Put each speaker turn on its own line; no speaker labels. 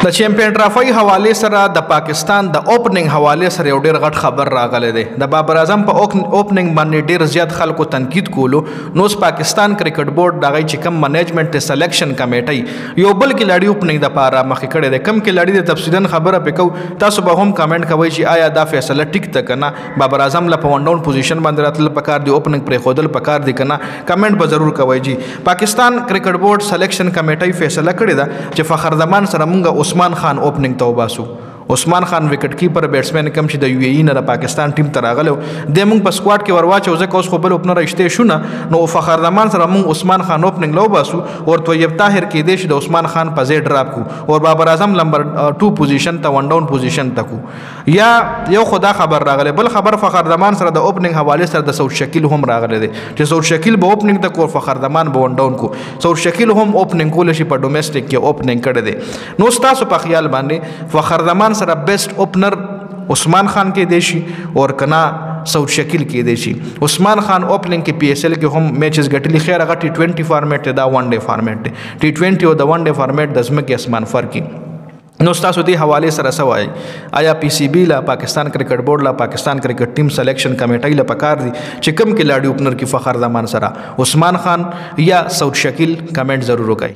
د چیمپئن ټرافي حواله سره د پاکستان د اوپننګ حواله سره یو ډیر غټ خبر راغلی دی. د بابر اعظم په اوپننګ باندې ډیر زیات خلکو تنقید کولو. نو پاکستان کرکټ بورډ دغه چې کم منیجمنت سلیکشن کمیټي یو بل کلاړي اوپننګ د پاره مخې کړي دی. کم کلاړي د تفصیلا خبره پکاو. تاسو به هم کمنټ کوئ چې آیا دا فیصله ټیک ده کنه. بابر اعظم له په ون ډاون پوزیشن باندې راتل پکار دی، اوپننګ پرې خودل پکار دی کنه. کمنټ به ضرور کوئ. جی پاکستان کرکټ بورډ سلیکشن کمیټي فیصله کړې ده چې فخر زمان سره مونږ عثمان خان اوپننګ ته وباسو. عثمان خان وکټ کیپر بیټسمن کم چې د یو ای نه د پاکستان ټیم ته راغلو د موږ په سکواډ کې ورواچو ځکه اوس خو بل اوپنر اشته شو نه. نو فخر زمان سره موږ عثمان خان اوپننګ لو باسو او طیب طاهر کې دیش د عثمان خان په ځای ډراپ کو او بابر اعظم نمبر 2 پوزیشن ته ون ډاون پوزیشن ته کو. یا یو خدا خبر راغله بل خبر فخر زمان سره د اوپننګ حواله سره د سعود شکیل هم راغله دي چې سعود شکیل به اوپننګ ته کو، فخر زمان به ون ډاون کو. سعود شکیل هم اوپننګ کول شي په ډومېسټک کې اوپننګ کړي دي. نو تاسو په خیال باندې فخر زمان سره بیسټ اوپنر عثمان خان کې دیشي اور کنا سعود شکیل کې دیشي. عثمان خان اوپننګ کې پی ایس ایل کې هم میچز ګټلي. خیر هغه T20 فارمیټ دا ون ډے فارمیټ دی. T20 او د ون ډے فارمیټ د ځمکې اسمان فرق کی. نو تاسو دې حواله سره سوای آیا پی سی بی لا پاکستان کرکټ بورډ لا پاکستان کرکټ ټیم سلیکشن کمیټي لا پکار دي چې کم کې لاډي اوپنر کې فخر زمان سره عثمان خان یا سعود شکیل؟ کمنټ ضرور وکړئ.